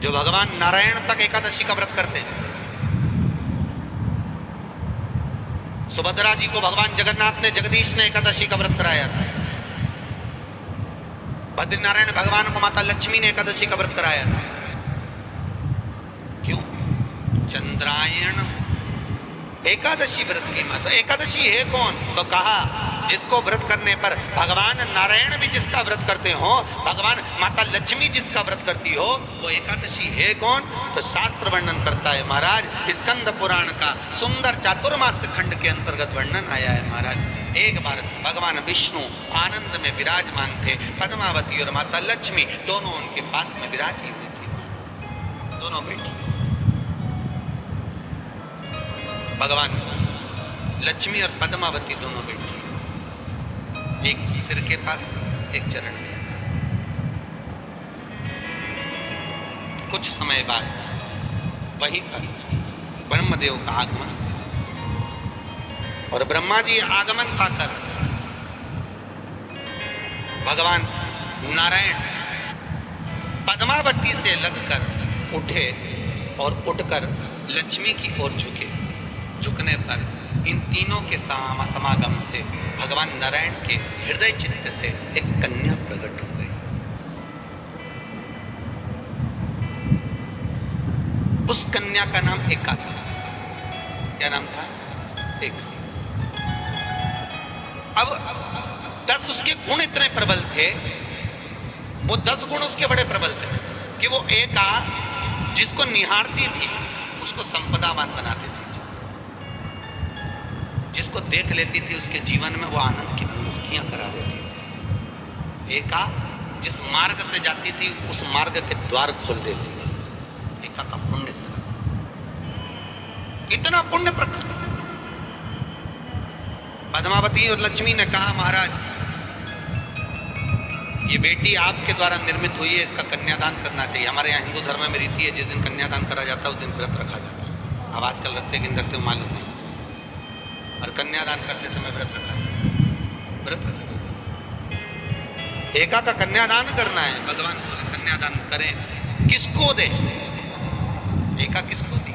जो भगवान नारायण तक एकादशी का व्रत करते हैं। सुभद्रा जी को भगवान जगन्नाथ ने, जगदीश ने एकादशी का व्रत कराया था। बद्रीनारायण भगवान को माता लक्ष्मी ने एकादशी का व्रत कराया था। क्यों? चंद्रायण एकादशी व्रत की माता। एकादशी है कौन? तो कहा जिसको व्रत करने पर भगवान नारायण भी जिसका व्रत करते हो, भगवान माता लक्ष्मी जिसका व्रत करती हो, वो एकादशी है कौन? तो शास्त्र वर्णन करता है महाराज, स्कंद पुराण का सुंदर चातुर्मास खंड के अंतर्गत वर्णन आया है महाराज। एक बार भगवान विष्णु आनंद में विराजमान थे, पद्मावती और माता लक्ष्मी दोनों उनके पास में विराजी हुई थी, दोनों बैठी। भगवान लक्ष्मी और पद्मावती दोनों बैठी, एक सिर के पास, एक चरण के पास। कुछ समय बाद वहीं पर ब्रह्मदेव का आगमन, और ब्रह्मा जी आगमन पाकर भगवान नारायण पद्मावती से लगकर उठे और उठकर लक्ष्मी की ओर झुके। झुकने पर इन तीनों के समागम से भगवान नारायण के हृदय चित्त से एक कन्या प्रकट हो गई। उस कन्या का नाम एका था। क्या नाम था? एका। अब 10 उसके गुण इतने प्रबल थे, वो 10 गुण उसके बड़े प्रबल थे कि वो एका जिसको निहारती थी उसको संपदावान बनाती थी, जिसको देख लेती थी उसके जीवन में वो आनंद की अनुभूतियां करा देती थी। एका जिस मार्ग से जाती थी उस मार्ग के द्वार खोल देती थी। एका का पुण्य इतना पुण्य प्रकट। पद्मावती और लक्ष्मी ने कहा महाराज ये बेटी आपके द्वारा निर्मित हुई है, इसका कन्यादान करना चाहिए। हमारे यहाँ हिंदू धर्म में रीति है जिस दिन कन्यादान करा जाता है उस दिन व्रत रखा जाता है। अब आजकल रखते कि नहीं रखते मालूम नहीं, और कन्यादान करते समय व्रत रखा जाता, व्रत रखा। एका का कन्यादान करना है। भगवान बोले कन्यादान करें, किसको दे? एका किसको दी?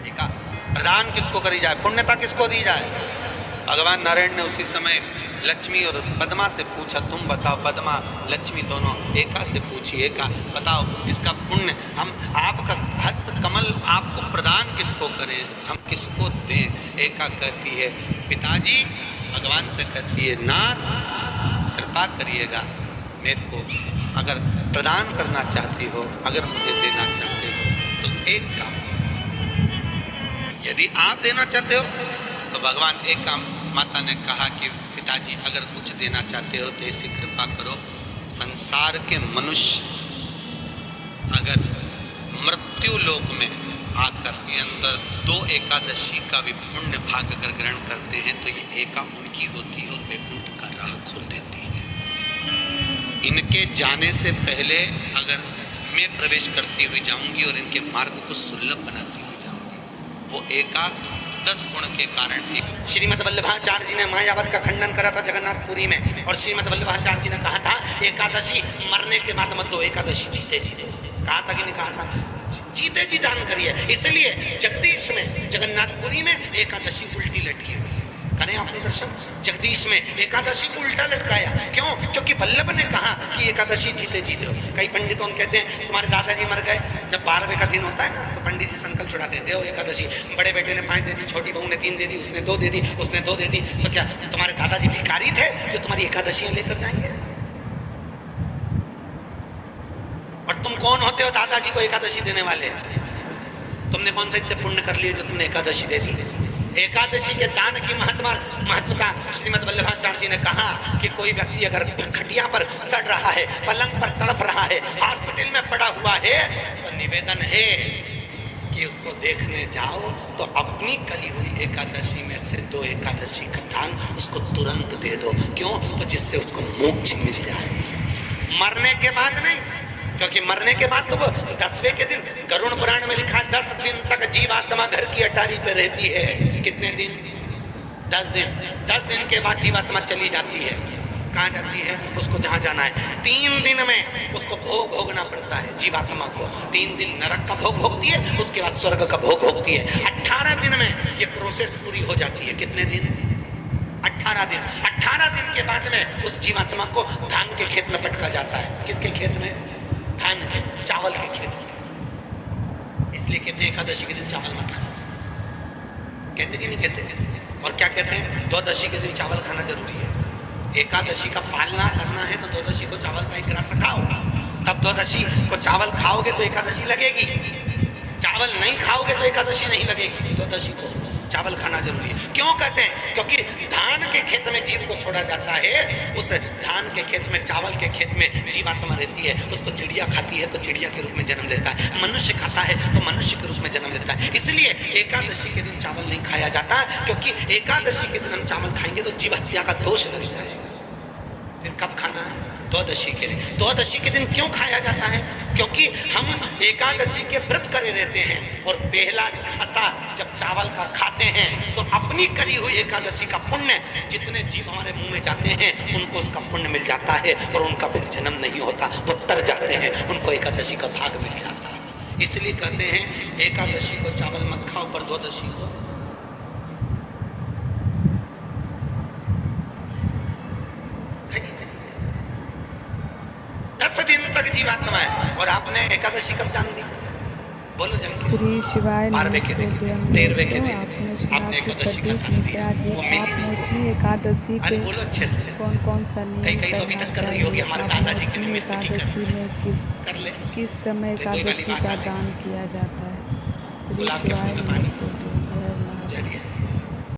एका प्रदान किसको करी जाए? पुण्यता किसको दी जाए? भगवान नारायण ने उसी समय लक्ष्मी और पद्मा से पूछा, तुम बताओ। पद्मा लक्ष्मी दोनों एका से पूछी, एका बताओ इसका पुण्य हम आपका हस्त कमल आपको प्रदान किसको करें, हम किसको दें? एका कहती है पिताजी, भगवान से कहती है नाथ कृपा करिएगा, मेरे को अगर प्रदान करना चाहती हो, अगर मुझे देना चाहते हो तो एक काम, यदि आप देना चाहते हो तो भगवान एक काम। माता ने कहा कि पिताजी अगर कुछ देना चाहते हो तो ऐसी कृपा करो, संसार के मनुष्य अगर मृत्यु लोक में आकर ये अंदर 2 एकादशी का भी पुण्य भाग अगर ग्रहण करते हैं तो ये एका उनकी होती है और वैकुंठ का राह खोल देती है। इनके जाने से पहले अगर मैं प्रवेश करती हुई जाऊंगी और इनके मार्ग को सुलभ बनाती हुई जाऊंगी, वो एका 10 गुण के कारण। श्रीमद् वल्लभाचार्य जी ने मायावत का खंडन करा था जगन्नाथपुरी में, और श्रीमद् वल्लभाचार्य जी ने कहा था एकादशी मरने के बाद मत दो, एकादशी जीते जी दो। कहा था कि नहीं कहा था? जीते जी दान करिए। इसलिए जगदीश में, जगन्नाथपुरी में एकादशी उल्टी लटकी हुई है। करें आपने दर्शन? जगदीश में एकादशी को उल्टा लटकाया। क्यों? क्योंकि वल्लभ ने कहा कि एकादशी जीते जी दो। कई पंडितों कहते हैं तुम्हारे दादाजी मर गए, जब 12वें का दिन होता है ना तो पंडित जी संकल्प छुड़ाते हैं, दो एकादशी। बड़े बेटे ने 5 दे दी, छोटी बहू ने 3 दे दी, उसने 2 दे दी, उसने 2 दे दी, तो क्या तुम्हारे दादाजी भिखारी थे जो तुम्हारी एकादशियां लेकर जाएंगे? और तुम कौन होते हो दादाजी को एकादशी देने वाले? तुमने कौन सा इतने पुण्य कर लिए जो तुमने एकादशी दे दी? एकादशी के दान की महत्वता श्रीमद् वल्लभाचार्य जी ने कहा कि कोई व्यक्ति अगर खटिया पर सड़ रहा है, पलंग पर तड़प रहा है, हॉस्पिटल में पड़ा हुआ है, तो निवेदन है कि उसको देखने जाओ तो अपनी करी हुई एकादशी में से 2 एकादशी का दान उसको तुरंत दे दो। क्यों? तो जिससे उसको मोक्ष मिल जाए, मरने के बाद नहीं। क्योंकि मरने के बाद तो वो 10वें के दिन, गरुड़ पुराण में लिखा 10 दिन तक जीवात्मा घर की अटारी पे रहती है। कितने दिन? 10 दिन। 10 दिन के बाद जीवात्मा चली जाती है। कहाँ जाती है? उसको जहाँ जाना है। 3 दिन में उसको भोग भोगना पड़ता है जीवात्मा को। 3 दिन नरक का भोग भोगती है, उसके बाद स्वर्ग का भोग भोगती है। 18 दिन में ये प्रोसेस पूरी हो जाती है। कितने दिन? 18 दिन। 18 दिन के बाद में उस जीवात्मा को धान के खेत में पटका जाता है। किसके खेत में? धान के, चावल के खेत में। इसलिए कहते हैं एकादशी के दिन चावल मत खाओ। कहते कि नहीं कहते? और क्या कहते हैं? द्वादशी के दिन चावल खाना जरूरी है। एकादशी का पालना करना है तो द्वादशी को चावल का एक ग्रास खाओ, तब द्वादशी को चावल खाओगे तो एकादशी लगेगी। चावल नहीं खाओगे तो एकादशी नहीं लगेगी। द्वादशी को चावल खाना जरूरी है। क्यों कहते हैं? क्योंकि धान के खेत में जीव को छोड़ा जाता है, उस धान के खेत में, चावल के खेत में जीवात्मा रहती है। उसको चिड़िया खाती है तो चिड़िया के रूप में जन्म लेता है, मनुष्य खाता है तो मनुष्य के रूप में जन्म लेता है। इसलिए एकादशी के दिन चावल नहीं खाया जाता, क्योंकि एकादशी के दिन हम चावल खाएंगे तो जीव हत्या का दोष लग जाएगा। फिर कब खाना है? द्वादशी के दिन। द्वादशी के दिन क्यों खाया जाता है? क्योंकि हम एकादशी के व्रत करे रहते हैं और पहला घासा जब चावल का खाते हैं तो अपनी करी हुई एकादशी का पुण्य जितने जीव हमारे मुंह में जाते हैं उनको उसका पुण्य मिल जाता है और उनका फिर जन्म नहीं होता, वो तर जाते हैं, उनको एकादशी का भाग मिल जाता है। इसलिए कहते हैं एकादशी को चावल मत खाओ, पर द्वादशी को जीवात्मा है। और आपने एकादशी कब जान दी? बोलो जल्दी। श्री शिवाय 12वें के दिन, 13वें के दिन आपने एकादशी का जान दिया। वो मिली एकादशी पे बोलो अच्छे से। कौन कौन सा नियम कहीं तो अभी तक कर रही होगी हमारे दादाजी के निमित्त की एकादशी में कर ले। किस समय एकादशी का दान किया जाता है? श्री शिवाय नमस्तुभ्यं।